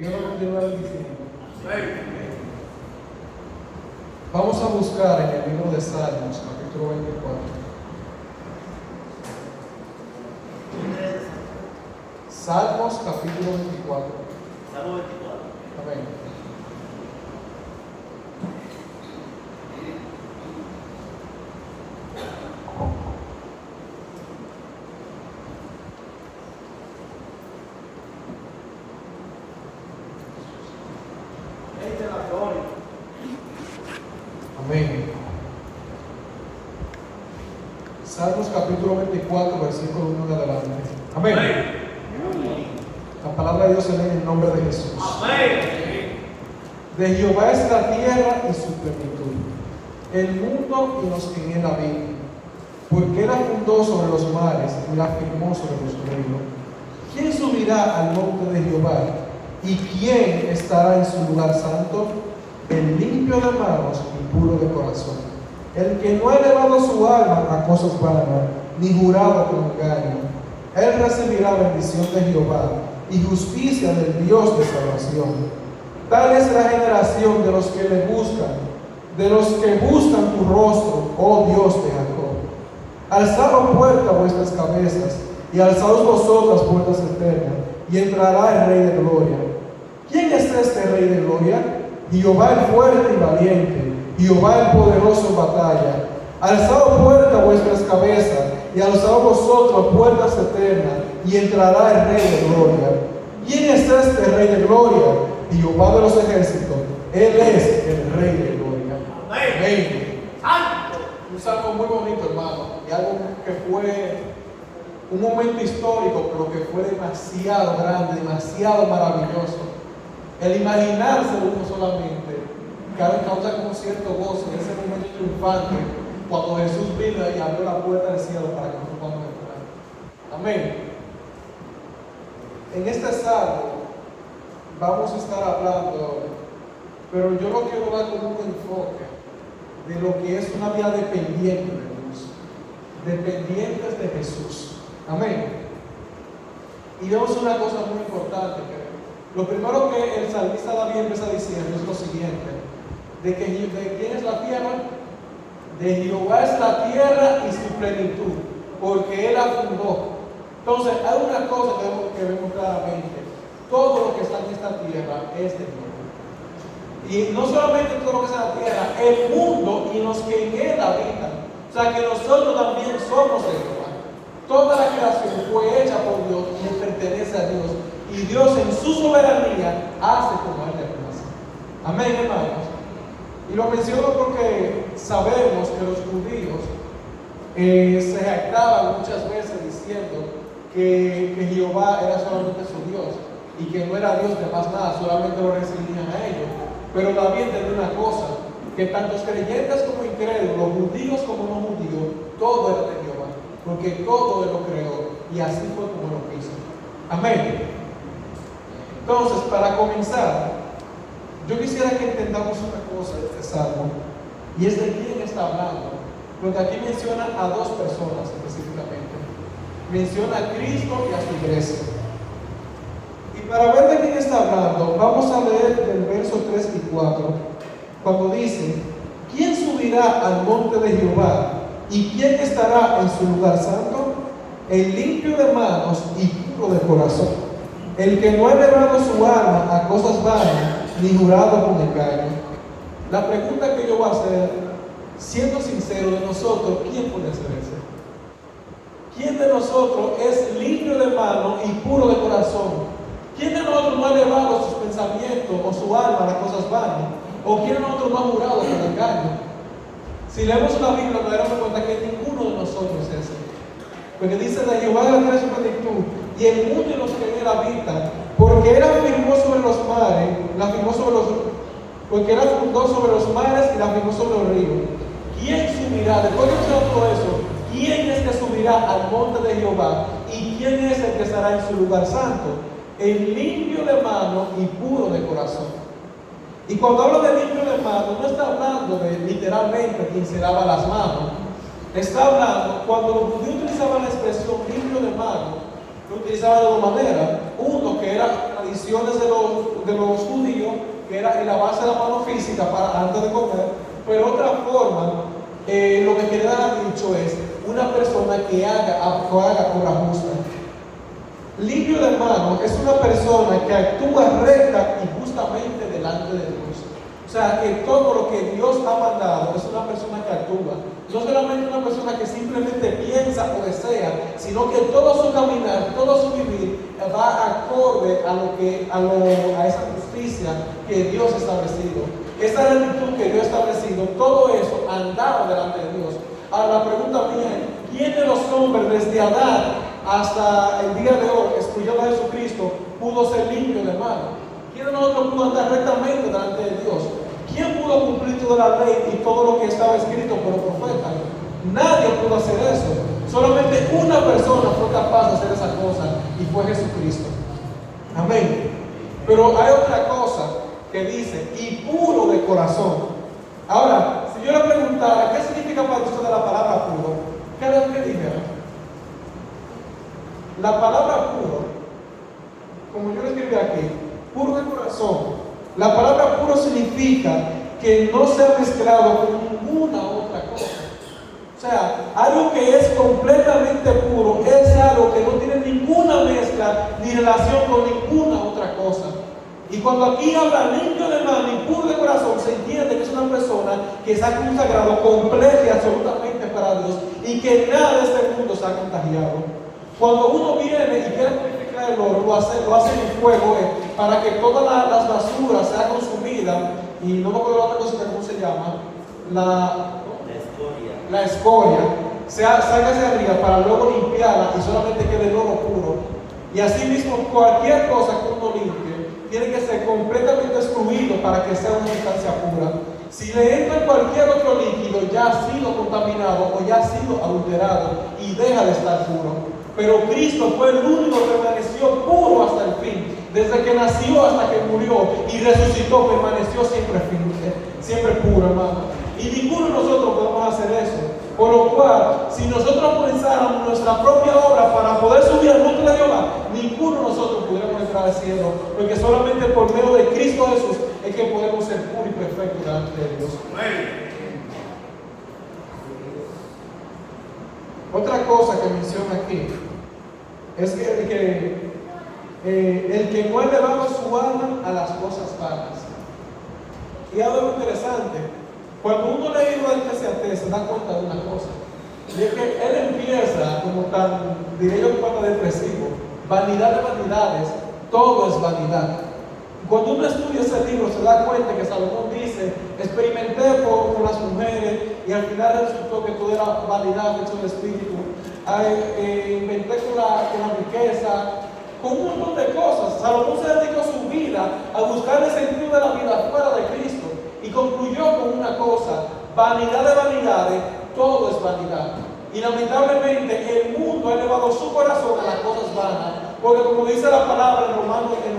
Dios nos continúa bendiciendo. Vamos a buscar en el libro de Salmos, capítulo 24. Salmos, capítulo 24. Salmo 24. Amén. Rey de la gloria. Amén. Salmos capítulo 24, versículo 1 en adelante. Amén. La palabra de Dios se lee en el nombre de Jesús. Amén. De Jehová es la tierra y su plenitud, el mundo y los que en él habitan. Porque él la fundó sobre los mares y la firmó sobre los ríos. ¿Quién subirá al monte de Jehová? ¿Y quién estará en su lugar santo? El limpio de manos y puro de corazón, el que no ha elevado su alma a cosas vanas, ni jurado con engaño. Él recibirá bendición de Jehová y justicia del Dios de salvación. Tal es la generación de los que le buscan, de los que buscan tu rostro, oh Dios de Jacob. Alzad, oh puerta, vuestras cabezas, y alzaos vosotras, puertas eternas, y entrará el Rey de gloria. ¿Quién es este Rey de gloria? Jehová el fuerte y valiente, Jehová el poderoso en batalla. Alzad, puerta, vuestras cabezas, y alzaos vosotros, puertas eternas, y entrará el Rey de gloria. ¿Quién es este Rey de gloria? Jehová de los ejércitos. Él es el Rey de gloria. Amén. Un salmo muy bonito, hermano, y algo que fue un momento histórico, pero que fue demasiado grande, demasiado maravilloso. El imaginárselo uno solamente causa como cierto gozo en ese momento triunfante cuando Jesús vino y abrió la puerta del cielo para que nosotros podamos entrar. Amén. En este salmo vamos a estar hablando, pero yo lo quiero dar con un enfoque de lo que es una vida dependiente de Dios, dependientes de Jesús. Amén. Y vemos una cosa muy importante, que lo primero que el salmista David empieza diciendo es lo siguiente: de quién es la tierra. De Jehová es la tierra y su plenitud, porque él la fundó. Entonces hay una cosa que vemos claramente: todo lo que está en esta tierra es de Dios. Y no solamente todo lo que está en la tierra, el mundo y los que en él habitan. O sea que nosotros también somos de Jehová. Toda la creación fue hecha por Dios y le pertenece a Dios. Y Dios en su soberanía hace como él le place. Amén, hermanos. Y lo menciono porque sabemos que los judíos se jactaban muchas veces diciendo que Jehová era solamente su Dios y que no era Dios de más nada, solamente lo recibían a ellos. Pero David entendió una cosa: que tantos creyentes como incrédulos, judíos como no judíos, todo era de Jehová, porque todo él lo creó y así fue como lo quiso. Amén. Entonces, para comenzar, yo quisiera que entendamos una cosa de este salmo, y es de quién está hablando. Porque aquí menciona a dos personas específicamente. Menciona a Cristo y a su iglesia. Y para ver de quién está hablando, vamos a leer del verso 3 y 4, cuando dice: ¿quién subirá al monte de Jehová? ¿Y quién estará en su lugar santo? El limpio de manos y puro de corazón, el que no ha elevado su alma a cosas vanas, ni jurado con engaño. La pregunta que yo voy a hacer, siendo sincero, de nosotros, ¿quién puede ser ese? ¿Quién de nosotros es limpio de mano y puro de corazón? ¿Quién de nosotros no ha elevado sus pensamientos o su alma a las cosas vanas? ¿O quién de nosotros no ha jurado con engaño? Si leemos la Biblia nos daremos cuenta que ninguno de nosotros es ese. Porque dice: de Jehová es la tierra y su plenitud, y el mundo y los que en él habitan. Porque él afirmó sobre los mares, porque él fundó sobre los mares y la afirmó sobre los ríos. ¿Quién subirá? Después de todo eso, ¿quién es que subirá al monte de Jehová? ¿Y quién es el que estará en su lugar santo? El limpio de mano y puro de corazón. Y cuando hablo de limpio de mano, no está hablando de literalmente quien se lava las manos. Está hablando, cuando los judíos utilizaban la expresión limpio de mano, lo utilizaban de dos maneras. Uno, que era tradición tradiciones de los judíos, que era el lavarse la mano física para, antes de comer, pero otra forma, lo que queda dicho es una persona que haga obra justa. Limpio de mano es una persona que actúa recta y justamente delante de Dios. O sea, que todo lo que Dios ha mandado es una persona que actúa. No solamente una persona que simplemente piensa o desea, sino que todo su caminar, todo su vivir va acorde a esa justicia que Dios ha establecido. Esa rectitud que Dios ha establecido, todo eso andaba delante de Dios. Ahora la pregunta mía es, ¿quién de los hombres desde Adán hasta el día de hoy, excluyendo a Jesucristo, pudo ser limpio de mano? ¿Quién de nosotros pudo andar rectamente delante de Dios? ¿Quién pudo cumplir toda la ley y todo lo que estaba escrito por los profetas? Nadie pudo hacer eso. Solamente una persona fue capaz de hacer esa cosa y fue Jesucristo. Amén. Pero hay otra cosa que dice, y puro de corazón. Ahora, si yo le preguntara, ¿qué significa para usted la palabra puro? ¿Qué es lo que dijera? La palabra puro, como yo lo escribí aquí, puro de corazón. La palabra puro significa que no se ha mezclado con ninguna otra cosa. O sea, algo que es completamente puro es algo que no tiene ninguna mezcla ni relación con ninguna otra cosa. Y cuando aquí habla limpio de mano y puro de corazón, se entiende que es una persona que se ha consagrado completa y absolutamente para Dios y que nada de este mundo se ha contagiado. Cuando uno viene y quiere purificar el oro, lo hace en fuego para que todas las basuras sean consumidas. Y no me acuerdo la otra cosa, ¿cómo se llama? La escoria. Salga hacia arriba para luego limpiarla y solamente quede el oro puro. Y así mismo, cualquier cosa que uno limpie tiene que ser completamente excluido para que sea una sustancia pura. Si le entra cualquier otro líquido, ya ha sido contaminado o ya ha sido adulterado y deja de estar puro. Pero Cristo fue el único que permaneció puro hasta el fin. Desde que nació hasta que murió y resucitó, permaneció siempre puro, hermano. Y ninguno de nosotros podemos hacer eso. Por lo cual, si nosotros comenzáramos nuestra propia obra para poder subir al monte de Jehová, ninguno de nosotros pudiéramos entrar al cielo. Porque solamente por medio de Cristo Jesús es que podemos ser puros y perfectos delante de Dios. Otra cosa que menciona aquí es que el que no ha elevado su alma a las cosas vanas. Y algo interesante, cuando uno lee el libro del Eclesiastés se da cuenta de una cosa, y es que él empieza como tan, diré yo, como depresivo, vanidad de vanidades, todo es vanidad. Cuando uno estudia ese libro se da cuenta que Salomón dice, experimenté con las mujeres y al final resultó que todo era vanidad hecho de espíritu. Inventé con la riqueza, con un montón de cosas. Salomón se dedicó su vida a buscar el sentido de la vida fuera de Cristo y concluyó con una cosa: vanidad de vanidades, todo es vanidad. Y lamentablemente el mundo ha elevado su corazón a las cosas vanas, porque como dice la palabra en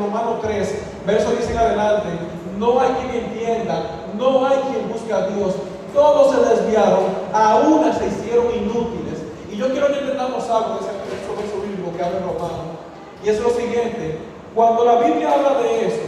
Romanos 3, verso 10 en adelante, no hay quien entienda, no hay quien busque a Dios, todos se desviaron, aún se hicieron inútiles. Y yo quiero que entendamos algo de ese verso bíblico que habla en Romanos, y es lo siguiente: cuando la Biblia habla de eso,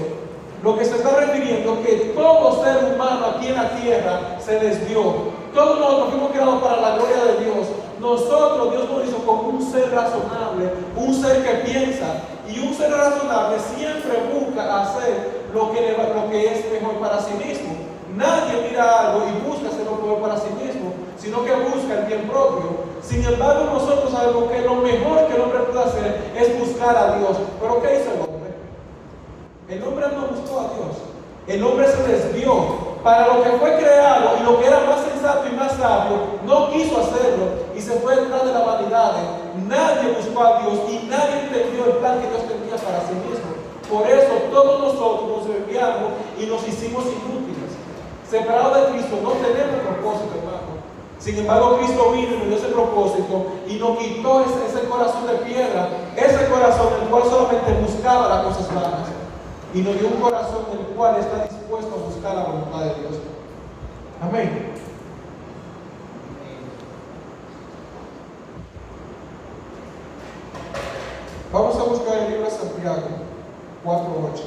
lo que se está refiriendo es que todo ser humano aquí en la tierra se desvió. Todos nosotros fuimos creados para la gloria de Dios. Nosotros, Dios nos hizo como un ser razonable, un ser que piensa. Y un ser razonable siempre busca hacer lo que es mejor para sí mismo. Nadie mira algo y busca hacer lo mejor para sí mismo, sino que busca el bien propio. Sin embargo, nosotros sabemos que lo mejor que el hombre puede hacer es buscar a Dios. ¿Pero qué hizo el hombre? El hombre no buscó a Dios. El hombre se desvió. Para lo que fue creado y lo que era más sensato y más sabio, no quiso hacerlo y se fue detrás de la vanidad. Nadie buscó a Dios y nadie entendió el plan que Dios tenía para sí mismo. Por eso todos nosotros nos desviamos y nos hicimos inútiles. Separados de Cristo no tenemos propósito, hermano. Sin embargo, Cristo vino y nos dio ese propósito y nos quitó ese corazón de piedra, ese corazón en el cual solamente buscaba las cosas vanas, y nos dio un corazón en el cual está dispuesto a buscar la voluntad de Dios. Amén. Vamos a buscar el libro de Santiago. 4:8.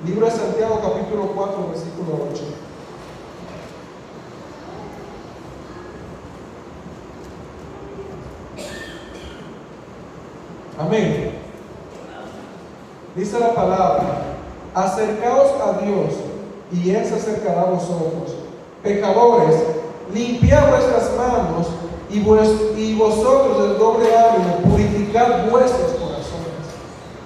Libro de Santiago, capítulo 4, versículo 8. Amén. Dice la palabra: acercaos a Dios y Él se acercará a vosotros. Pecadores, limpiad vuestras manos y vosotros del doble ánimo, purificad vuestros corazones.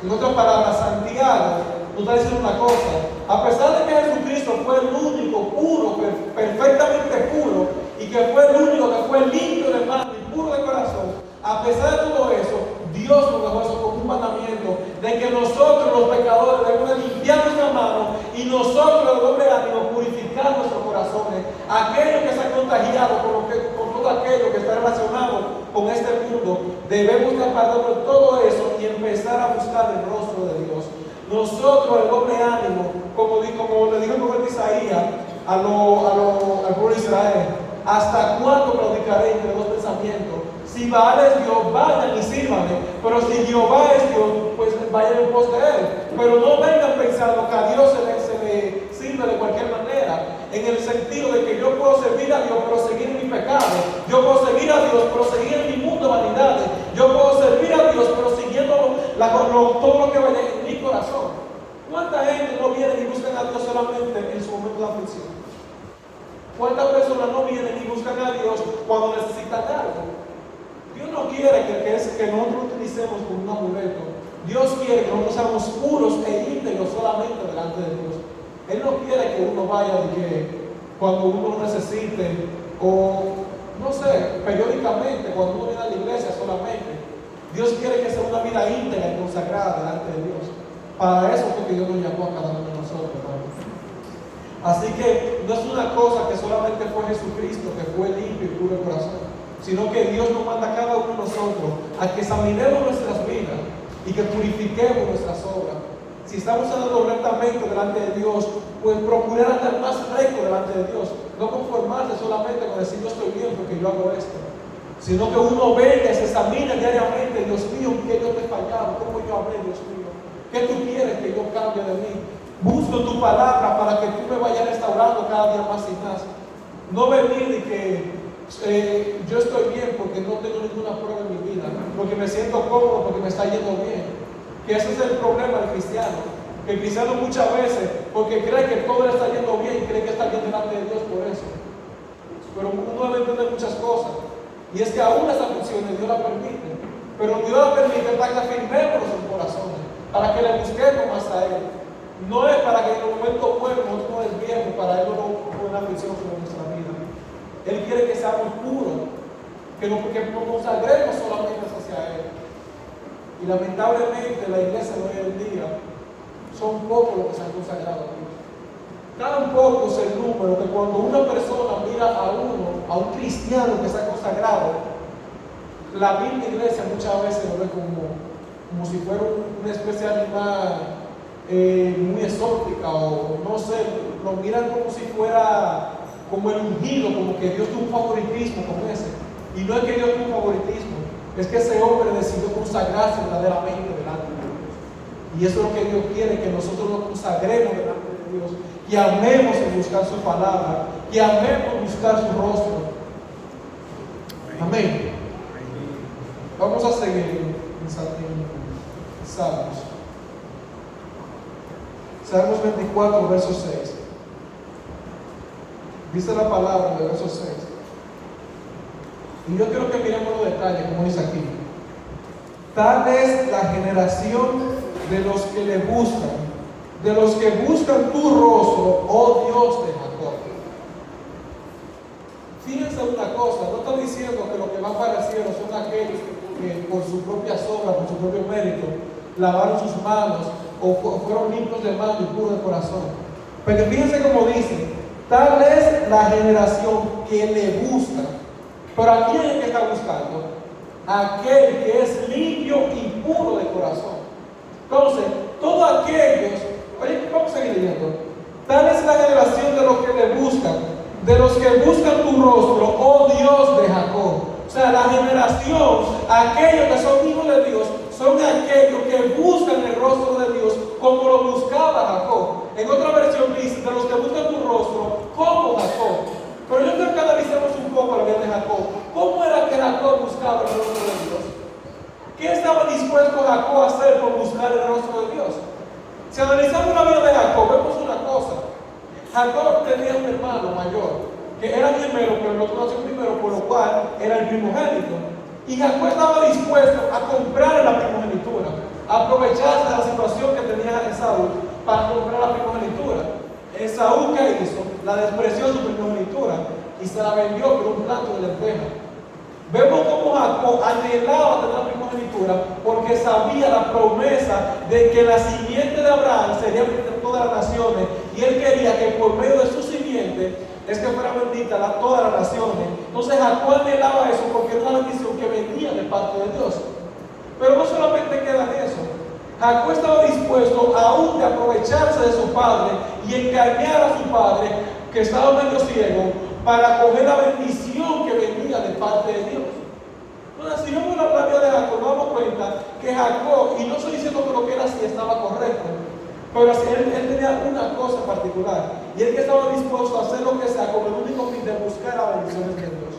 En otras palabras, Santiago nos está diciendo una cosa: a pesar de que Jesucristo fue el único puro, perfectamente puro, y que fue el único que fue limpio de mano y puro de corazón, a pesar de todo eso, Dios nos dejó eso como un mandamiento de que nosotros los pecadores debemos de limpiar nuestras manos y nosotros el doble ánimo purificar nuestros corazones. Aquellos que se han contagiado con todo aquello que está relacionado con este mundo, debemos de apartarnos de todo eso y empezar a buscar el rostro de Dios. Nosotros el doble ánimo, como le dijo el profeta Isaías al pueblo de Israel: ¿hasta cuándo claudicaré entre dos pensamientos? Si Baal es Dios, vayan y sírvanle. Pero si Jehová es Dios, pues vayan en pos de Él. Pero no vengan pensando que a Dios se le sirve de cualquier manera. En el sentido de que yo puedo servir a Dios, pero seguir en mi pecado. Yo puedo servir a Dios, pero seguir en mi mundo de vanidades. Yo puedo servir a Dios, pero siguiendo todo lo que vaya en mi corazón. ¿Cuánta gente no viene y buscan a Dios solamente en su momento de aflicción? ¿Cuántas personas no vienen y buscan a Dios cuando necesitan algo? Dios no quiere que nosotros lo utilicemos como un amuleto. Dios quiere que nosotros seamos puros e íntegros solamente delante de Dios. Él no quiere que uno vaya y que cuando uno necesite, o no sé, periódicamente, cuando uno viene a la iglesia solamente. Dios quiere que sea una vida íntegra y consagrada delante de Dios. Para eso fue que Dios nos llamó a cada uno de nosotros, hermano. Así que no es una cosa que solamente fue Jesucristo que fue limpio y puro de corazón, sino que Dios nos manda a cada uno de nosotros a que examinemos nuestras vidas y que purifiquemos nuestras obras. Si estamos andando rectamente delante de Dios, pues procurar andar más recto delante de Dios. No conformarse solamente con decir yo estoy bien porque yo hago esto, sino que uno venga y se examine diariamente: Dios mío, ¿qué yo te he fallado? ¿Cómo yo hablé, Dios mío? ¿Qué tú quieres que yo cambie de mí? Busco tu palabra para que tú me vayas restaurando cada día más y más. No venir y que yo estoy bien porque no tengo ninguna prueba en mi vida, porque me siento cómodo, porque me está yendo bien. Que ese es el problema del cristiano. Que el cristiano muchas veces, porque cree que todo le está yendo bien, cree que está bien delante de Dios por eso. Pero uno debe entender muchas cosas. Y es que aún las aflicciones Dios las permite. Pero Dios las permite para que afirmemos nuestros corazones, para que le busquemos más a Él. No es para que en el momento bueno nosotros nos desviemos, para Él no pone una aflicción sobre nuestra vida. Él quiere que seamos puros, que nos consagremos solamente hacia Él. Y lamentablemente la iglesia de hoy en día son pocos los que se han consagrado a Dios. Tan poco es el número que cuando una persona mira a un cristiano que se ha consagrado, la misma iglesia muchas veces lo ve como si fuera una especie de animal muy exótica, o no sé, lo miran como si fuera como el ungido, como que Dios tuvo un favoritismo con ese. Y no es que Dios tuvo un favoritismo, es que ese hombre decidió consagrarse verdaderamente delante de Dios. Y eso es lo que Dios quiere, que nosotros nos consagremos delante de Dios, que amemos en buscar su palabra, que amemos buscar su rostro. Amén. Vamos a seguir en Salmos. Salmos 24, verso 6. Dice la palabra del verso 6. Y yo quiero que miremos los detalles, como dice aquí. Tal es la generación de los que le buscan, de los que buscan tu rostro, oh Dios de Jacob. Fíjense una cosa, no está diciendo que los que van para el cielo son aquellos que por sus propias obras, por su propio mérito, lavaron sus manos o fueron limpios de mano y puros de corazón. Pero fíjense como dice: tal es la generación que le busca. Pero ¿a quién es el que está buscando? Aquel que es limpio y puro de corazón. Entonces, todos aquellos, oye, vamos a seguir leyendo. Tal es la generación de los que le buscan, de los que buscan tu rostro, oh Dios de Jacob. O sea, la generación, aquellos que son hijos de Dios, son aquellos que buscan el rostro de Dios como lo buscaba Jacob. En otra versión dice, de los que buscan tu rostro como Jacob. Pero yo creo que analicemos un poco la vida de Jacob. ¿Cómo era que Jacob buscaba el rostro de Dios? ¿Qué estaba dispuesto Jacob a hacer por buscar el rostro de Dios? Si analizamos la vida de Jacob, vemos una cosa. Jacob tenía un hermano mayor, que era gemelo, pero el otro nació primero, por lo cual era el primogénito. Y Jacob estaba dispuesto a comprar la primogenitura, a aprovecharse de la situación que tenía Esaú para comprar la primogenitura. Esaú, ¿qué hizo? La despreció su primogenitura y se la vendió por un plato de lentejas. Vemos cómo Jacob anhelaba tener la primogenitura porque sabía la promesa de que la simiente de Abraham sería de todas las naciones, y él quería que por medio de su simiente es que fuera bendita todas las naciones. Entonces Jacob anhelaba eso porque era una bendición que venía de parte de Dios. Pero no solamente queda en eso. Jacob estaba dispuesto aún de aprovecharse de su padre y engañar a su padre, que estaba medio ciego, para coger la bendición que venía de parte de Dios. Entonces, si vemos la vida de Jacob, nos damos cuenta que Jacob, y no estoy diciendo que lo que era así estaba correcto, pero así, él tenía una cosa particular, y es que estaba dispuesto a hacer lo que sea con el único fin de buscar las bendiciones de Dios.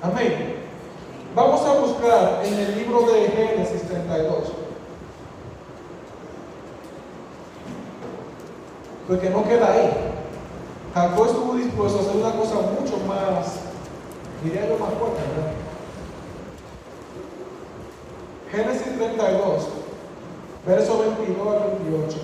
Amén. Vamos a buscar en el libro de Génesis 32. Porque no queda ahí. Jacob estuvo dispuesto a hacer una cosa mucho más, diría yo, más fuerte, ¿verdad? Génesis 32, verso 22 al 28.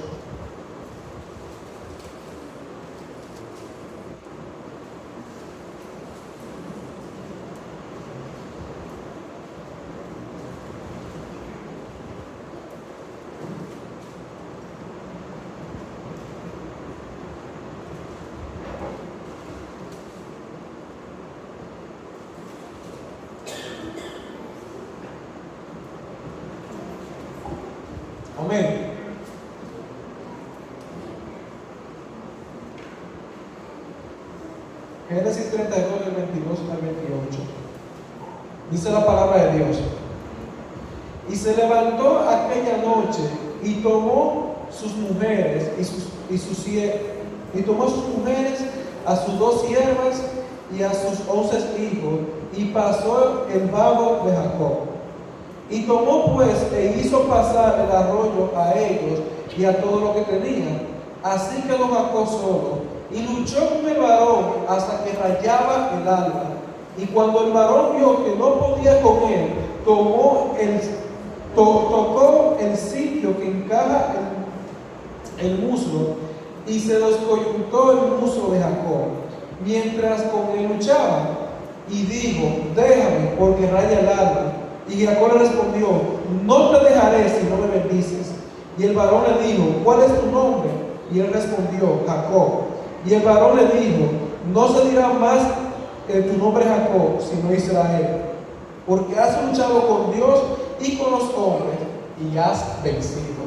Amén. Génesis 32, del 22 al 28. Dice la palabra de Dios. Y se levantó aquella noche y tomó sus mujeres y tomó sus mujeres, a sus 2 siervas y a sus 11 hijos, y pasó el vado de Jacob. Y tomó pues e hizo pasar el arroyo a ellos y a todo lo que tenían. Así quedó Jacob solo, y luchó con el varón hasta que rayaba el alba. Y cuando el varón vio que no podía con él, tocó el sitio que encaja el muslo, y se descoyuntó el muslo de Jacob, mientras con él luchaba. Y dijo: déjame, porque raya el alba. Y Jacob le respondió: no te dejaré si no me bendices. Y el varón le dijo: ¿cuál es tu nombre? Y él respondió: Jacob. Y el varón le dijo: no se dirá más tu nombre Jacob, sino Israel, porque has luchado con Dios y con los hombres y has vencido.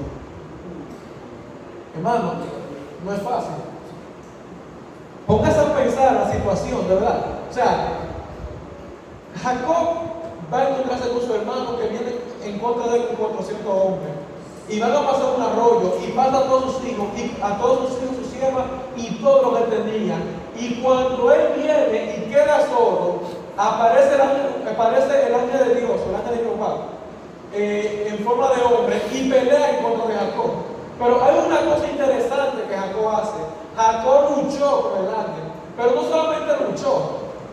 Hermano, no es fácil. Póngase a pensar la situación, de verdad. O sea, Jacob va a encontrarse con su hermano que viene en contra de él con 400 hombres, y van a pasar un arroyo, y mata a todos sus hijos, sus siervas y todo lo que tenía. Y cuando él viene y queda solo, aparece el ángel de Dios, el ángel de Jehová, en forma de hombre, y pelea en contra de Jacob. Pero hay una cosa interesante que Jacob hace. Jacob luchó con el ángel, pero no solamente luchó.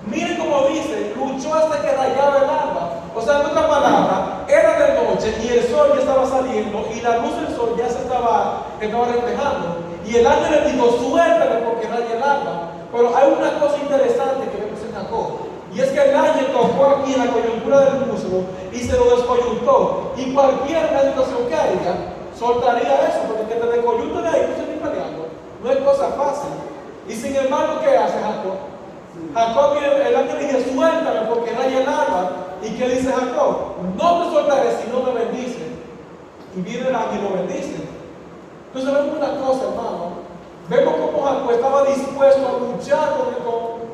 Miren cómo dice: luchó hasta que rayaba el alba. O sea, en otras palabras, era de noche y el sol ya estaba saliendo y la luz del sol ya se estaba reflejando. Y el ángel le dijo: suéltame porque raya el alba. Pero hay una cosa interesante que vemos en Jacob, y es que el ángel tocó aquí en la coyuntura del muslo y se lo descoyuntó. Y cualquier situación que haya, soltaría eso, porque que te descoyunten ahí, no se ni peleando. No es cosa fácil. Y sin embargo, ¿qué hace Jacob? Jacob, el ángel dice: suéltame porque raya el alba. ¿Y qué dice Jacob? No te soltaré si no me bendices. Y viene el ángel y lo bendice. Entonces vemos una cosa, hermano. Vemos cómo Jacob estaba dispuesto a luchar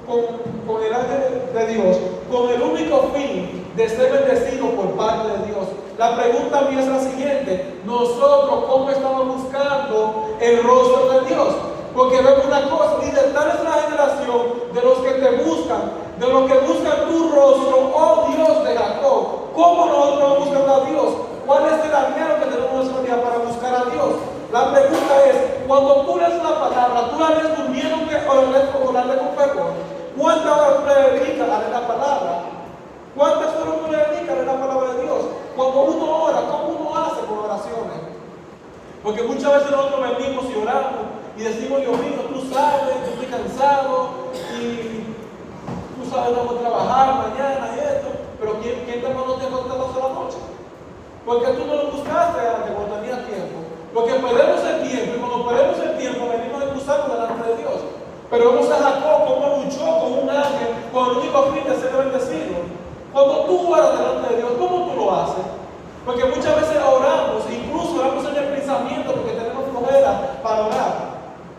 con el ángel de Dios, con el único fin de ser bendecido por parte de Dios. La pregunta mía es la siguiente: nosotros, ¿cómo estamos buscando el rostro de Dios? Porque vemos una cosa, dice, tal es la generación de los que te buscan, de los que buscan tu rostro, oh Dios de Jacob. ¿Cómo nosotros vamos buscando a Dios? ¿Cuál es el anhelo que tenemos nuestro día para buscar a Dios? La pregunta es, cuando tú lees la palabra, ¿tú la lees durmiéndote o la lees con fervor? ¿Cuántas horas tú le dedicas a leer la palabra? ¿Cuántas horas tú le dedicas a leer la palabra de Dios? Cuando uno ora, ¿cómo uno hace con oraciones? Porque muchas veces nosotros venimos y oramos y decimos, Dios mío, tú sabes, yo estoy cansado y tú sabes, tengo que trabajar mañana y esto, pero ¿quién te mandó a acostar a la noche? Porque tú no lo buscaste antes cuando tenías tiempo. Porque perdemos el tiempo y cuando perdemos el tiempo venimos a excusarnos delante de Dios. Pero vemos a Jacob cómo luchó con un ángel con el único fin de ser bendecido. Cuando tú oras delante de Dios, ¿cómo tú lo haces? Porque muchas veces oramos, incluso oramos en el pensamiento porque tenemos flojera para orar.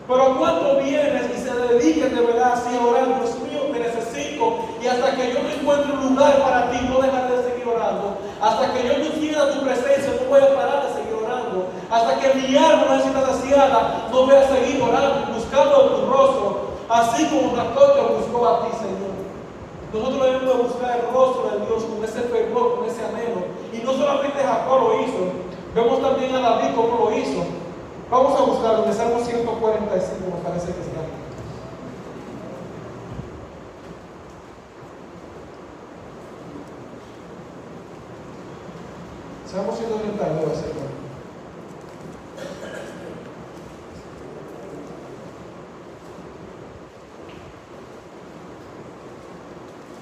Pero cuando vienes y se dediquen de verdad así a orar, Dios mío, te necesito, y hasta que yo no encuentre un lugar para ti, no dejaré de seguir orando. Hasta que yo no sienta tu presencia, no voy a parar de seguir orando. Hasta que mi alma no esté saciada, no voy a seguir orando, buscando tu rostro, así como Jacob te buscó a ti, Señor. Nosotros debemos de buscar el rostro de Dios con ese fervor, con ese anhelo. Y no solamente Jacob lo hizo, vemos también a David cómo lo hizo. Vamos a buscarlo en el Salmo 145, me parece que está. Salmo 132, hermano.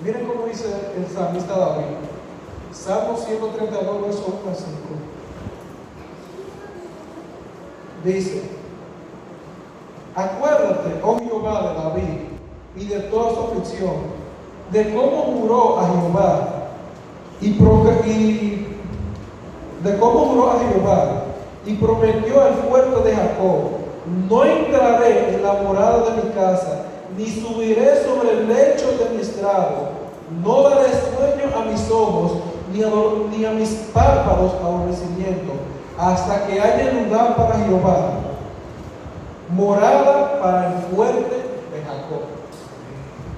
Miren cómo dice el salmista David. Salmo 132, verso 1 a 5. Dice: acuérdate, oh Jehová, de David y de toda su aflicción, de cómo juró a Jehová y prometió al fuerte de Jacob: no entraré en la morada de mi casa, ni subiré sobre el lecho de mi estrado, no daré sueño a mis ojos, ni a mis párpados aborrecimiento, hasta que haya lugar para Jehová, morada para el fuerte de Jacob.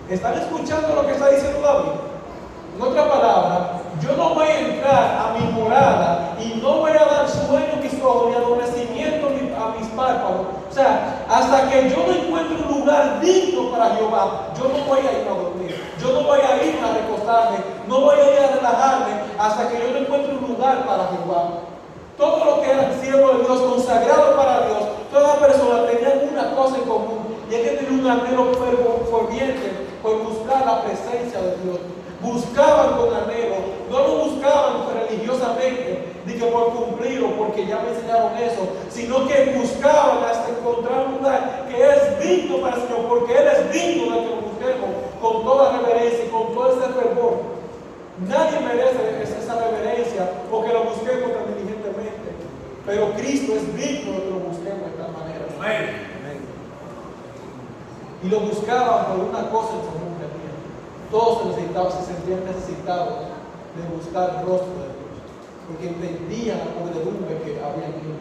¿Están escuchando lo que está diciendo David? En otra palabra, yo no voy a entrar a mi morada y no voy a dar sueño a mis ojos, ni adormecimiento a mis párpados. O sea, hasta que yo no encuentre un lugar digno para Jehová, yo no voy a ir a dormir, yo no voy a ir a recostarme, no voy a ir a relajarme hasta que yo no encuentre un lugar para Jehová. Todo lo que era siervo de Dios, consagrado para Dios, toda persona tenía una cosa en común, y es que tenía un anhelo ferviente por buscar la presencia de Dios. Buscaban con anhelo, no lo buscaban religiosamente, ni que por cumplir o porque ya me enseñaron eso, sino que buscaban hasta encontrar un lugar que es digno para el Señor, porque Él es digno de que lo busquemos con toda reverencia y con todo ese fervor. Nadie merece esa reverencia o que lo busquemos tan diligentemente, pero Cristo es digno de que lo busquemos de tal manera. Amén. Y lo buscaban por una cosa en común que tenían. Todos se sentían necesitados de buscar el rostro de Dios, porque entendían la podredumbre que había en ellos.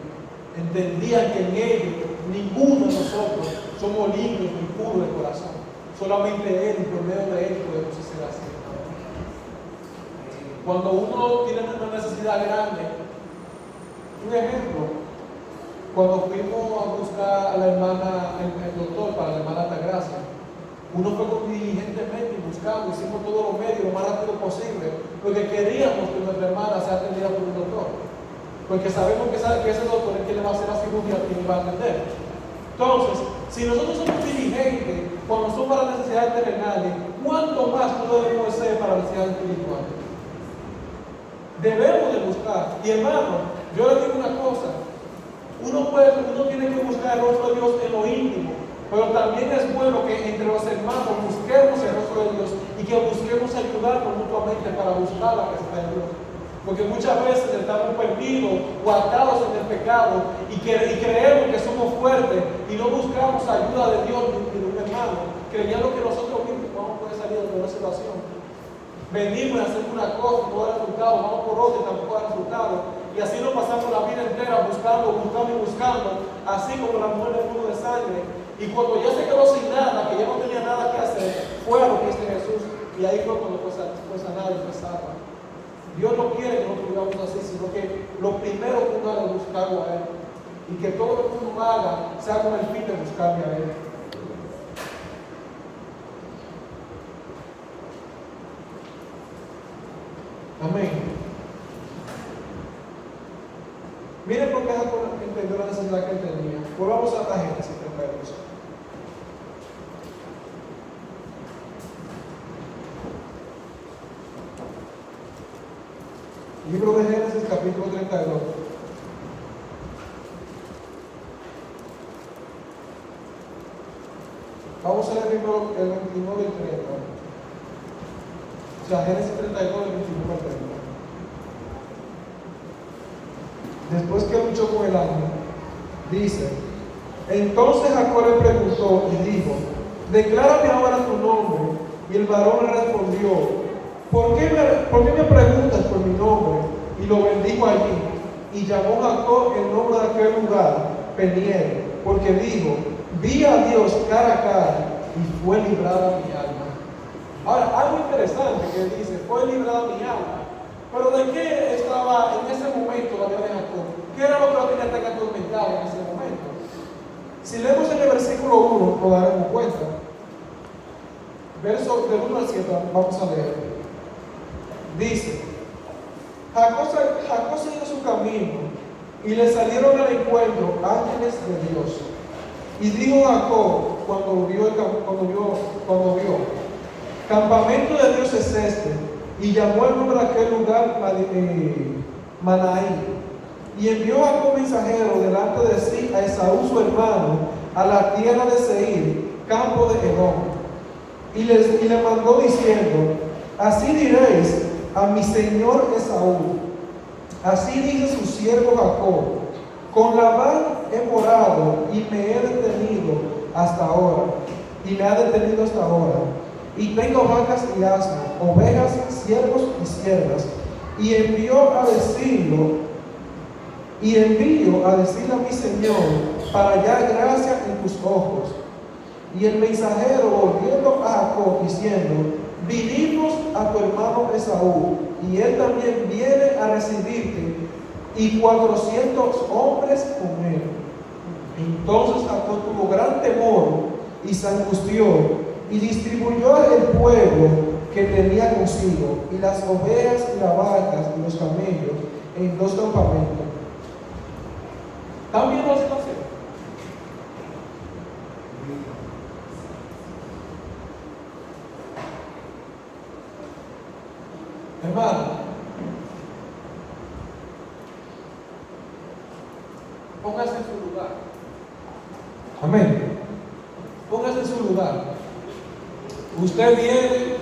Entendían que en ellos ninguno de nosotros somos limpios ni puros de corazón. Solamente Él, y por medio de Él, podemos ser así. Cuando uno tiene una necesidad grande, un ejemplo, cuando fuimos a buscar a la hermana, el doctor para la hermana Altagracia, uno fue diligentemente y buscando, hicimos todos los medios lo más rápido posible, porque queríamos que nuestra hermana sea atendida por un doctor, porque sabemos que ese doctor es quien le va a hacer la cirugía y le va a atender. Entonces, si nosotros somos diligentes cuando son para necesidades terrenales, ¿cuánto más no debemos ser para necesidades espirituales? Debemos de buscar. Y hermano, yo les digo una cosa: uno tiene que buscar el rostro de Dios en lo íntimo, pero también es bueno que entre los hermanos busquemos el rostro de Dios y que busquemos ayudarnos mutuamente para buscar la presencia de Dios. Porque muchas veces estamos perdidos o atados en el pecado y creemos que somos fuertes y no buscamos ayuda de Dios ni de un hermano, creyendo que nosotros mismos una situación. Venimos y hacemos una cosa, no da resultado, vamos por otra y tampoco da resultado. Y así nos pasamos la vida entera buscando, así como la mujer del mundo de sangre. Y cuando ya se quedó sin nada, que ya no tenía nada que hacer, fue a lo que hizo Jesús. Y ahí fue cuando fue sanado y fue salva. Dios no quiere que nosotros vivamos así, sino que lo primero que uno haga es buscarlo a Él. Y que todo lo que uno haga sea con el fin de buscarle a Él. Amén. Miren por qué Jacob entendió la necesidad que él tenía. Volvamos a la Génesis 32. Libro de Génesis, capítulo 32. Vamos a leer primero el 29 y 30. O sea, Génesis 32, el 29 al 30. Después que luchó con el ángel, dice: entonces Jacob le preguntó y dijo: declárame ahora tu nombre. Y el varón le respondió: ¿Por qué me preguntas por mi nombre? Y lo bendijo allí. Y llamó Jacob el nombre de aquel lugar Peniel, porque dijo: vi a Dios cara a cara y fue librada mi alma. Ahora, algo interesante que él dice: fue librada mi alma. Pero ¿de qué estaba en ese momento la vida de Jacob? ¿Qué era lo que lo tenía tan atormentado en ese momento? Si leemos en el versículo 1, nos daremos cuenta. Verso del 1 al 7, vamos a leer. Dice: Jacob siguió su camino y le salieron al encuentro ángeles de Dios. Y dijo Jacob cuando vio, campamento de Dios es este. Y llamó el nombre de aquel lugar Manaí. Y envió Jacob mensajero delante de sí a Esaú su hermano a la tierra de Seir, campo de Edom. Y le mandó diciendo: así diréis a mi señor Esaú: así dice su siervo Jacob, con Labán he morado y me he detenido hasta ahora, y tengo vacas y asnos, ovejas, siervos y siervas, y envío a decirle a mi señor para hallar gracia en tus ojos. Y el mensajero volviendo a Jacob diciendo: vinimos a tu hermano Esaú, y él también viene a recibirte, y 400 hombres con él. Entonces Jacob tuvo gran temor y se angustió, y distribuyó el pueblo que tenía consigo, y las ovejas y las vacas y los camellos en 2 campamentos. ¿Están viendo la situación? Hermano, póngase en su lugar. Amén. Póngase en su lugar. Usted viene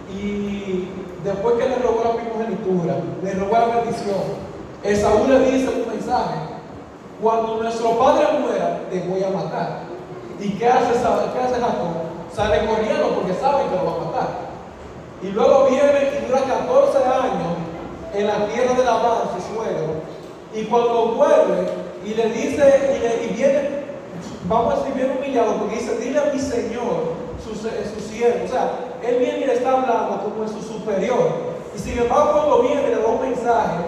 y después que le robó la primogenitura, le robó la bendición, Esaú le dice un mensaje: cuando nuestro padre muera, te voy a matar. ¿Y qué hace Jacob? Sale corriendo porque sabe que lo va a matar. Y luego viene y dura 14 años en la tierra de Labán, su suegro. Y cuando vuelve y le dice, y viene, vamos a decir, bien humillado, porque dice: dile a mi señor, su siervo. O sea, él viene y le está hablando como es su superior. Y sin embargo, cuando viene, le da un mensaje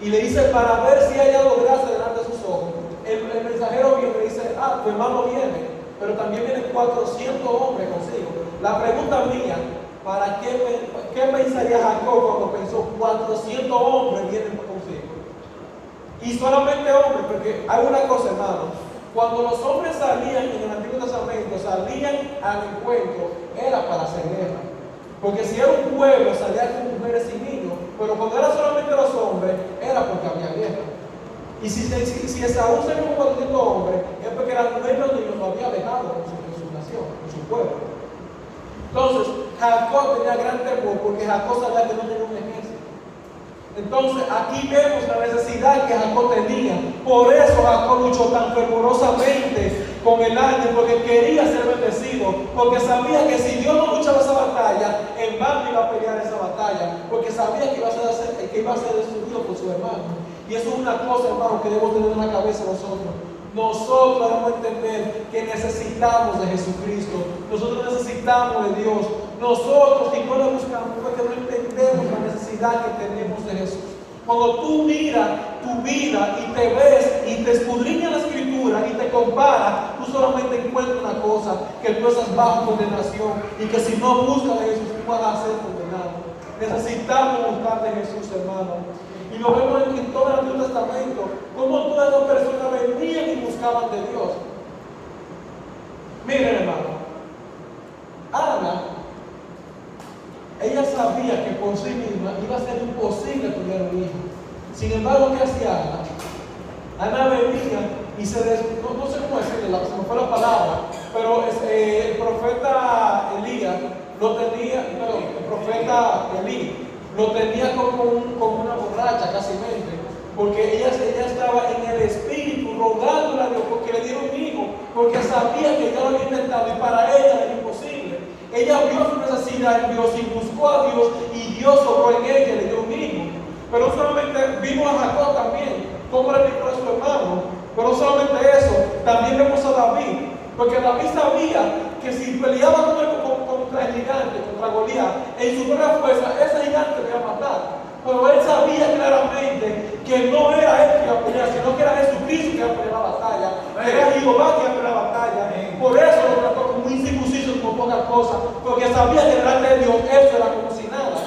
y le dice: para ver si hay algo gracia delante de sus ojos. El mensajero viene y le dice: tu hermano viene, pero también vienen 400 hombres consigo. La pregunta mía: ¿para qué pensaría Jacob cuando pensó 400 hombres vienen consigo? Y solamente hombres, porque hay una cosa, hermano: cuando los hombres salían en el Antiguo Testamento, salían al encuentro, era para hacer guerra. Porque si era un pueblo, salían con mujeres y niños, pero cuando era solamente los hombres, era porque había guerra. Y si Esaú se con 400 hombres, es porque las mujeres y los niños no había dejado en su nación, en su pueblo. Entonces, Jacob tenía gran temor porque Jacob sabía que no tenía un ejército. Entonces, aquí vemos la necesidad que Jacob tenía. Por eso Jacob luchó tan fervorosamente con el ángel, porque quería ser bendecido, porque sabía que si Dios no luchaba esa batalla, privado iba a pelear esa batalla, porque sabía que iba a ser destruido por su hermano. Y eso es una cosa, hermano, que debemos tener en la cabeza nosotros. Nosotros debemos entender que necesitamos de Jesucristo. Nosotros necesitamos de Dios. Nosotros, si no lo buscamos, porque no entendemos la necesidad que tenemos de Jesús. Cuando tú miras tu vida y te ves y te escudriñas la Escritura y te comparas, tú solamente encuentras una cosa, que tú estás bajo condenación y que si no buscas de Jesús, tú vas a ser condenado. Necesitamos buscar de Jesús, hermano. Y lo vemos en todo el Antiguo Testamento, cómo todas las personas venían y buscaban de Dios. Miren, hermano, Ana, ella sabía que por sí misma iba a ser imposible tener un hijo. Sin embargo, ¿qué hacía Ana? Ana venía y no sé cómo decirle, se me fue la palabra, pero el profeta Elías lo tenía, el profeta Elí lo tenía como una borracha casi mente, porque ella estaba en el espíritu rogándole a Dios porque le diera un hijo, porque sabía que ya lo había intentado y para ella era imposible. Ella vio su necesidad en Dios y buscó a Dios y Dios obró en ella y le dio un hijo. Pero no solamente vimos a Jacob también, cómo le libró a su hermano, pero no solamente eso, también vemos a David, porque David sabía que si peleaba contra el gigante, contra Goliat, en su propia fuerza, ese gigante le iba a matar. Pero él sabía claramente que no era él que iba a pelear, sino que era Jesucristo que iba a pelear la batalla, era Jehová que iba a pelear la batalla. Por eso lo trató como incircunciso, como pocas cosas, porque sabía que delante de Dios eso era como si nada.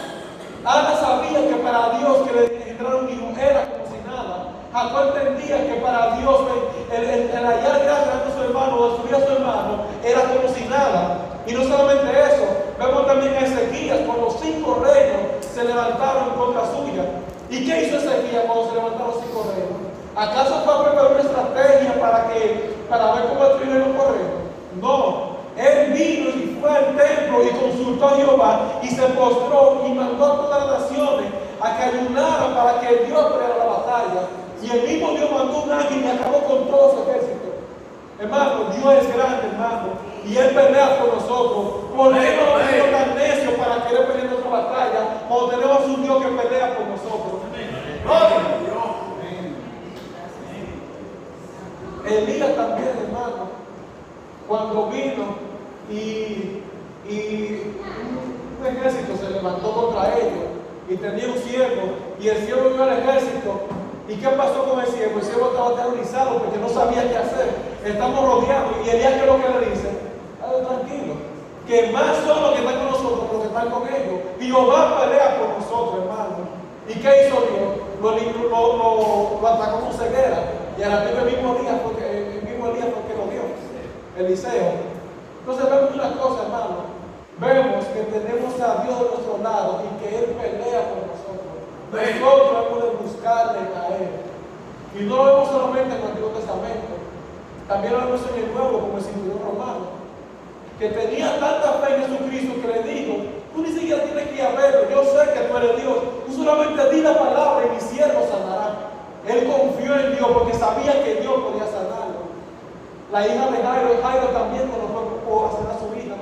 Ana sabía que para Dios que le engendrara un hijo era como si nada. Jacob entendía que para Dios el hallar gracia de su hermano o destruir a su hermano era como si nada. Y no solamente eso, vemos también a Ezequías cuando los 5 reinos se levantaron en contra suya. ¿Y qué hizo Ezequías cuando se levantaron los 5 reinos? ¿Acaso fue a preparar una estrategia para ver cómo destruir los reinos? No. Él vino y fue al templo y consultó a Jehová y se postró y mandó a todas las naciones a que ayunaran para que Dios peleara la batalla. Y el mismo Dios mandó un ángel y acabó con todo su ejército. Hermano, Dios es grande, hermano, y Él pelea por nosotros. ¿Por qué no hemos sido tan necios para querer pelear nuestra batalla cuando tenemos un Dios que pelea por nosotros? Elías también, hermano, cuando vino y un ejército se levantó contra ellos y tenía un siervo y el siervo vio al ejército. ¿Y qué pasó con el siervo? El siervo estaba aterrorizado porque no sabía qué hacer. Estamos rodeados. Y Elías, ¿qué es lo que le dice? Tranquilo, que más son los que están con nosotros que los que están con ellos. Y Jehová pelea por nosotros, hermano. ¿Y qué hizo Dios? Lo atacó con ceguera. Y a la el mismo Elías fue que lo dio. Eliseo. Entonces vemos una cosa, hermano. Vemos que tenemos a Dios de nuestro lado y que Él pelea por nosotros. Nosotros hemos de buscarle a Él. Y no lo vemos solamente en el Antiguo Testamento, también lo vemos en el Nuevo, como el centurión romano, que tenía tanta fe en Jesucristo que le dijo: tú ni siquiera tienes que ir a verlo, yo sé que tú eres Dios, tú solamente di la palabra y mi siervo sanará. Él confió en Dios porque sabía que Dios podía sanarlo. La hija de Jairo también, cuando fue a sanar a su hija,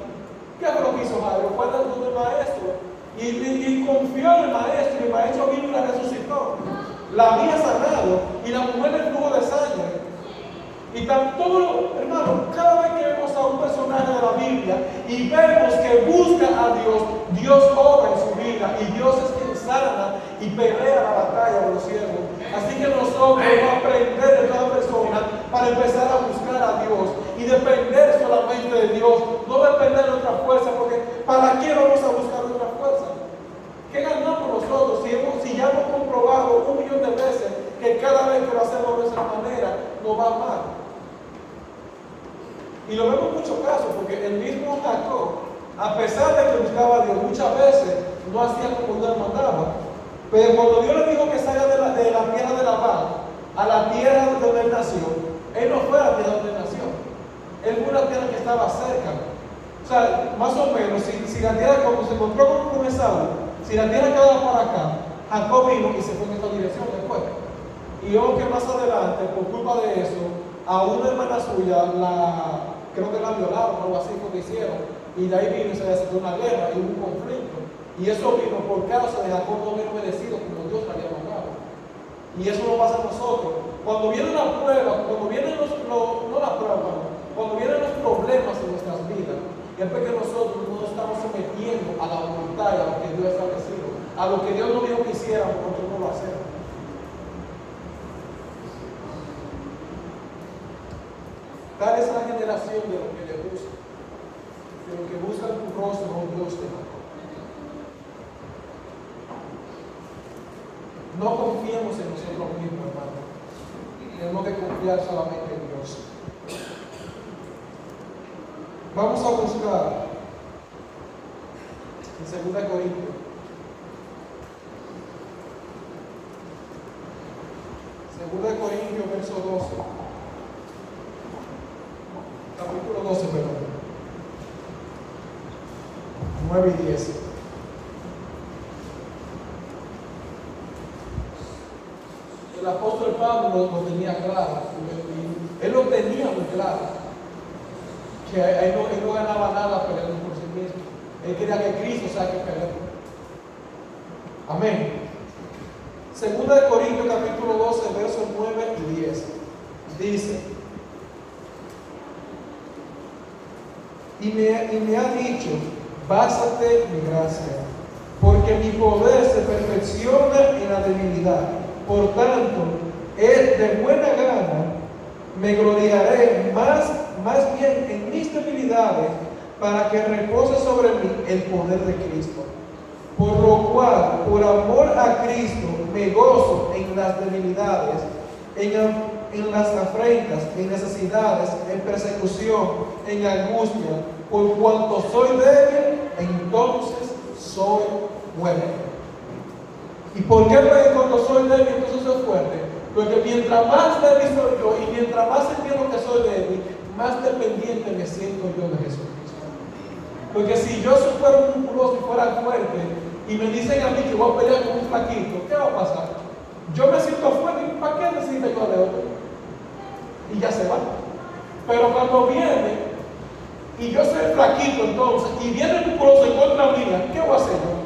¿qué fue lo que hizo Jairo? Fue del maestro. Y confió en el maestro, y el maestro vino y la resucitó. La había sanado, y la mujer del flujo de sangre. Y todo, hermano, cada vez que vemos a un personaje de la Biblia y vemos que busca a Dios, Dios obra en su vida, y Dios es quien sana y pelea la batalla de los cielos. Así que nosotros vamos a aprender de toda persona para empezar a buscar a Dios y depender solamente de Dios, no depender de nuestra fuerza, porque ¿para qué vamos a buscar nuestra fuerza? ¿Qué ganamos nosotros si ya hemos comprobado 1.000.000 de veces que cada vez que lo hacemos de esa manera nos va mal? Y lo vemos en muchos casos, porque el mismo Jacob, a pesar de que buscaba a Dios, muchas veces no hacía como Dios mandaba. Pero cuando Dios le dijo que salga de la tierra de Labán a la tierra donde él nació, él no fue a la tierra donde él nació. Él fue a una tierra que estaba cerca. O sea, más o menos, si la tierra, cuando se encontró con Esaú, si la tierra quedaba para acá, Jacob vino y se fue en esta dirección después. Y yo que más adelante, por culpa de eso, a una hermana suya, creo que la violaron o algo así, fue que hicieron. Y de ahí vino y se desató una guerra y hubo un conflicto. Y eso vino por causa de Jacob no haber obedecido como Dios le había mandado. Y eso nos pasa a nosotros. Cuando viene la prueba, cuando vienen no la prueba, cuando vienen los problemas en nuestras vidas, es porque nosotros no nos estamos sometiendo a la voluntad y a lo que Dios ha establecido, a lo que Dios nos dijo que hiciéramos, nosotros no lo hacemos. Tal es la generación de lo que le busca, de lo que busca tu rostro, oh Dios de Jacob. No confiemos en nosotros mismos, hermano. Tenemos que confiar solamente en Dios. Vamos a buscar en 2 Corintios. 2 Corintios, verso 12. Capítulo 12, perdón. 9 y 10. El apóstol Pablo lo tenía claro. Él lo tenía muy claro. Que él no ganaba nada peleando por sí mismo. Él quería que Cristo sea que peleara. Amén. 2 Corintios capítulo 12, versos 9 y 10. Dice: y me ha dicho, bástate mi gracia, porque mi poder se perfecciona en la debilidad. Por tanto, de buena gana me gloriaré más bien en mis debilidades, para que repose sobre mí el poder de Cristo. Por lo cual, por amor a Cristo, me gozo en las debilidades, en las afrentas, en necesidades, en persecución, en angustia. Por cuanto soy débil, entonces soy fuerte. ¿Y por qué cuando soy débil, entonces soy fuerte? Porque mientras más débil soy yo y mientras más entiendo que soy débil, más dependiente me siento yo de Jesucristo. Porque si yo fuera un musculoso y fuera fuerte y me dicen a mí que voy a pelear con un flaquito, ¿qué va a pasar? Yo me siento fuerte, ¿y para qué necesito yo de otro? Y ya se va. Pero cuando viene y yo soy flaquito entonces y viene el musculoso en contra mía, ¿qué voy a hacer yo?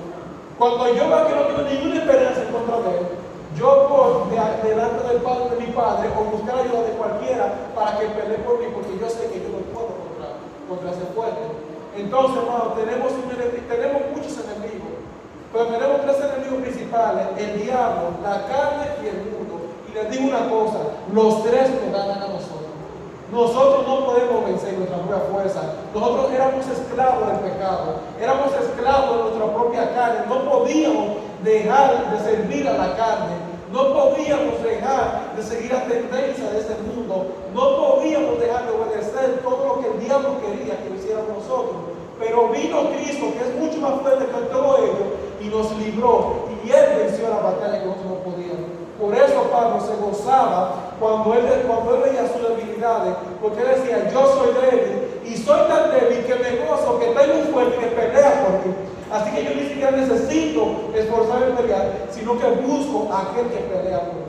Cuando yo veo que no tengo ninguna esperanza en contra de él, yo voy delante del Padre de mi Padre o buscar ayuda de cualquiera para que pelee por mí, porque yo sé que yo no puedo contra ese fuerte. Entonces, hermano, tenemos muchos enemigos, pero tenemos tres enemigos principales: el diablo, la carne y el mundo. Y les digo una cosa, los tres nos ganan a nosotros. Nosotros no podemos vencer nuestra propia fuerza. Nosotros éramos esclavos del pecado, éramos esclavos de nuestra propia carne. No podíamos dejar de servir a la carne, no podíamos dejar de seguir la tendencia de este mundo, no podíamos dejar de obedecer todo lo que el diablo quería que hiciéramos nosotros. Pero vino Cristo, que es mucho más fuerte que todo ello, y nos libró, y Él venció la batalla que nosotros no podíamos. Por eso Pablo se gozaba cuando él veía sus debilidades, porque él decía: yo soy débil y soy tan débil que me gozo que tengo un fuerte que pelea por mí. Así que yo ni siquiera necesito esforzarme en pelear, sino que busco a aquel que pelea por mí.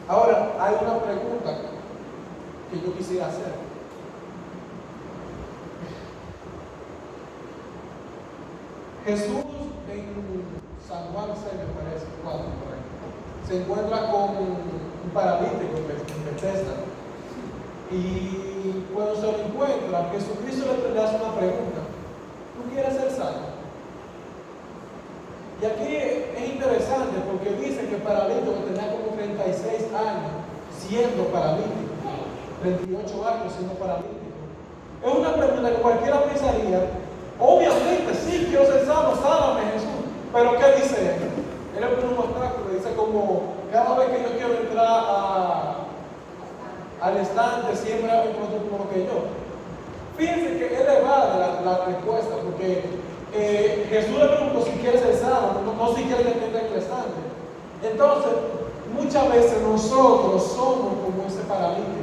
Ahora, hay una pregunta que yo quisiera hacer. Jesús en San Juan 6, me parece, 4 por ahí, se encuentra con un paralítico en Bethesda. Y cuando se lo encuentra, Jesucristo le hace una pregunta: ¿tú quieres ser sano? Y aquí es interesante porque dice que el paralítico tenía como 36 años siendo paralítico, 38 años siendo paralítico. Es una pregunta que cualquiera pensaría: obviamente, sí, quiero ser sano, sáname, Jesús. Pero ¿qué dice él? Él le pone un obstáculo, dice como: cada vez que yo quiero entrar al estante, siempre hay otro como que yo. Fíjense que él evade la respuesta, porque Jesús le preguntó si quiere ser sano, no si quiere que tenga el estante. Entonces, muchas veces nosotros somos como ese paralítico,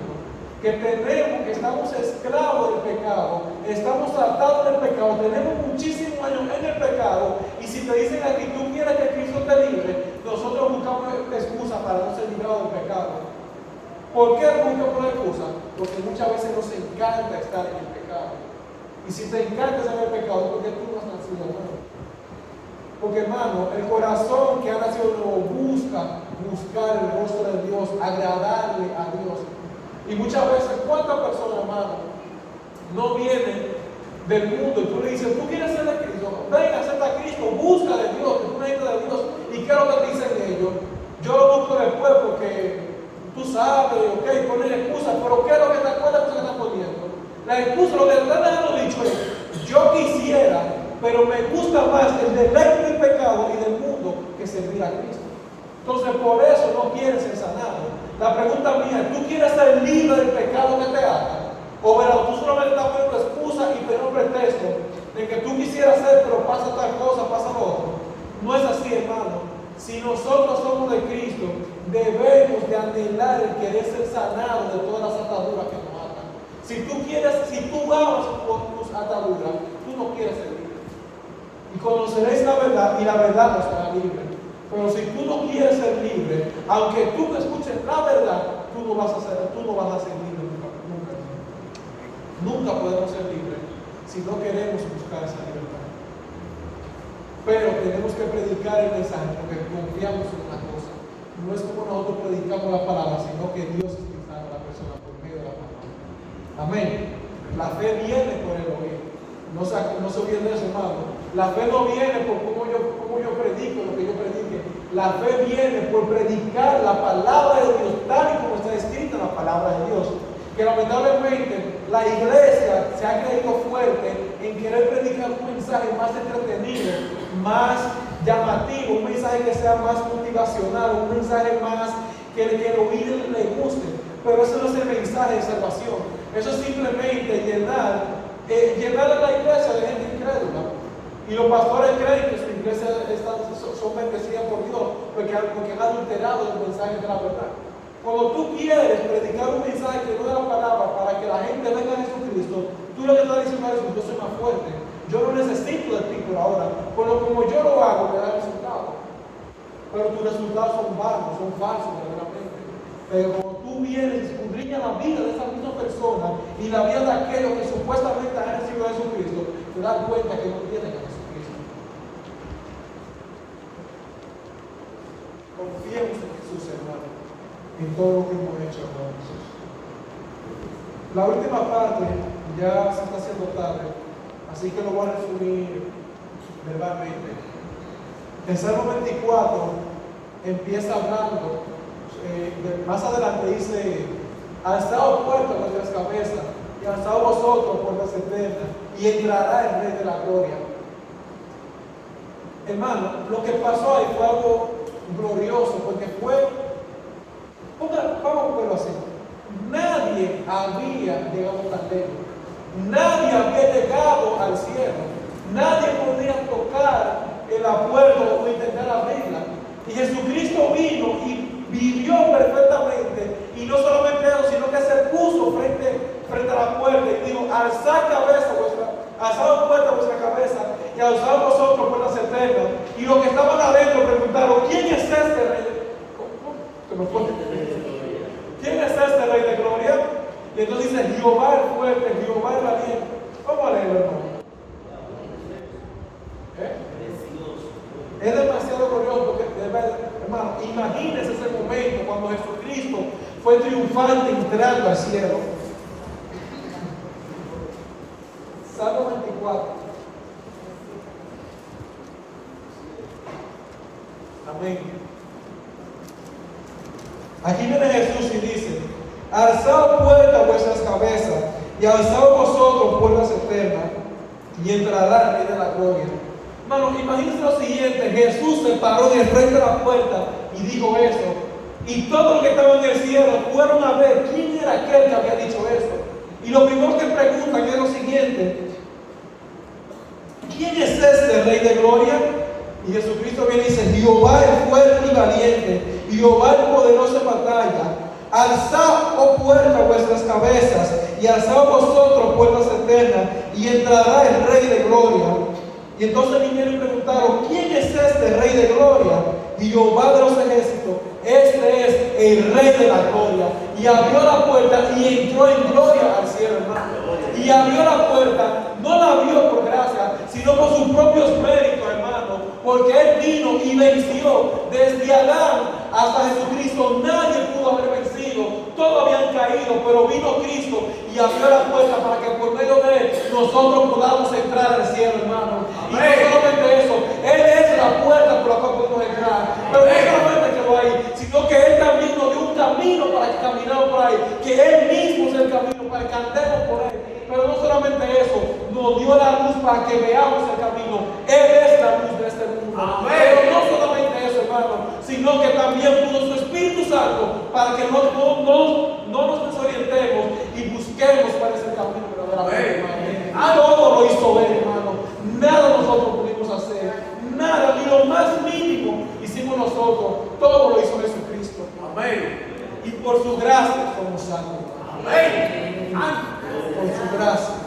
que estamos esclavos del pecado, estamos atados del pecado, tenemos muchísimos años en el pecado, y si te dicen aquí: tú quieres que Cristo te libre, nosotros buscamos excusa para no ser librados del pecado. ¿Por qué buscamos excusa? Porque muchas veces nos encanta estar en el pecado. Y si te encanta saber el pecado, porque tú no has nacido de nuevo. Porque hermano, el corazón que ha nacido de nuevo busca buscar el rostro de Dios, agradarle a Dios. Y muchas veces, ¿cuántas personas, hermano, no vienen del mundo y tú le dices, tú quieres ser de Cristo? Venga, acepta a Cristo, busca de Dios, que tú necesitas de Dios. ¿Y qué es lo que dicen ellos? Yo lo busco después porque tú sabes, ok, ponen excusas, pero ¿qué es lo que te acuerdas que están poniendo? La excusa, lo que te están dejando dicho es, yo quisiera, pero me gusta más el deleite del pecado y del mundo que servir a Cristo. Entonces por eso no quieres ser sanado. La pregunta mía, ¿tú quieres ser libre del pecado que te ata? O verás, tú solamente estás poniendo excusa y poniendo pretexto de que tú quisieras hacer, pero pasa tal cosa, pasa lo otro. No es así, hermano. Si nosotros somos de Cristo, debemos de anhelar el querer ser sanado de todas las ataduras que nos atan. Si tú amas por tus ataduras, tú no quieres ser libre. Y conoceréis la verdad, y la verdad nos hará libre. Pero si tú no quieres ser libre, aunque tú escuches la verdad, tú no vas a ser libre nunca. Nunca podemos ser libres si no queremos buscar esa libertad. Pero tenemos que predicar el mensaje porque confiamos en una cosa. No es como nosotros predicamos la palabra, sino que Dios es quien sana a la persona por medio de la palabra. Amén. La fe viene por el oír. No se olviden de eso, hermano. La fe no viene por cómo yo predico, lo que yo predique. La fe viene por predicar la palabra de Dios, tal y como está escrita en la palabra de Dios. Que lamentablemente la iglesia se ha creído fuerte en querer predicar un mensaje más entretenido, más llamativo, un mensaje que sea más motivacional, un mensaje más que el oír le guste. Pero eso no es el mensaje de salvación. Eso es simplemente llenar a la iglesia de gente incrédula. Y los pastores creen que su iglesia son bendecidas por Dios porque han adulterado el mensaje de la verdad. Cuando tú quieres predicar un mensaje que no es la palabra para que la gente venga a Jesucristo, tú lo que estás diciendo es que yo soy más fuerte. Yo no necesito de ti por ahora. Como yo lo hago, me da resultados. Pero tus resultados son vanos, son falsos verdaderamente. Pero cuando tú vienes y escudriñas la vida de esa misma persona y la vida de aquellos que supuestamente han recibido a Jesucristo, te das cuenta que no tienen a Jesucristo. Confiemos en Jesús, hermano, en todo lo que hemos hecho con Jesús. La última parte ya se está haciendo tarde, así que lo voy a resumir verbalmente. El Salmo 24 empieza hablando, más adelante dice, alzaos puertas vuestras cabezas y alzaos vosotros puertas eternas y entrará el Rey de la Gloria. Hermano, lo que pasó ahí fue algo glorioso porque vamos a verlo así. Nadie había llegado tan lejos. Nadie había llegado al cielo. Nadie podía tocar la puerta o intentar abrirla. Y Jesucristo vino y vivió perfectamente. Y no solamente eso, sino que se puso frente a la puerta y dijo, alzad puerta vuestra cabeza y alzad vosotros puertas eternas. Y los que estaban adentro preguntaron, ¿quién es este Rey? ¿Quién es este Rey de Gloria? Y entonces dice, Jehová el fuerte, Jehová el valiente. Vamos a leerlo, hermano. Es demasiado glorioso porque, hermano, imagínense ese momento cuando Jesucristo fue triunfante entrando al cielo. Salmo 24. Amén. Aquí viene Jesús y dice, alzaos puertas vuestras cabezas y alzaos vosotros puertas eternas y entrará el Rey de la Gloria. Hermano, imagínense lo siguiente, Jesús se paró en el frente de la puerta y dijo eso. Y todos los que estaban en el cielo fueron a ver quién era aquel que había dicho eso. Y lo primero que preguntan es lo siguiente, ¿quién es este Rey de Gloria? Y Jesucristo viene y dice, Jehová el fuerte y valiente, Jehová el poderoso en batalla. Alzad, oh puertas, vuestras cabezas, y alzad vosotros puertas eternas, y entrará el Rey de Gloria. Y entonces vinieron y preguntaron, ¿quién es este Rey de Gloria? Y Jehová de los ejércitos, este es el Rey de la Gloria. y abrió la puerta y entró en gloria al cielo, hermano. Y abrió la puerta, no la abrió por gracia, sino por sus propios méritos, hermano, porque Él vino y venció desde Adán hasta Jesucristo. Nadie pudo haber vencido, todos habían caído, pero vino Cristo y abrió la puerta para que por medio de Él nosotros podamos entrar al cielo, hermano. Y no solamente eso, Él es la puerta por la cual podemos entrar, pero no solamente que lo hay, sino que Él también nos dio un camino para que caminemos por ahí, que Él mismo es el camino para que andemos por Él. Pero no solamente eso, nos dio la luz para que veamos el camino. Él es la luz de este mundo. Pero no solamente eso, hermano, sino que también puso su Espíritu Santo para que no nos desorientemos y busquemos cuál es el camino verdaderamente, hermano. Todo lo hizo Él, hermano. Nada nosotros pudimos hacer. Nada, ni lo más mínimo hicimos nosotros. Todo lo hizo Jesucristo. Amén. Y por su gracia somos salvos. Amén. Por su gracia.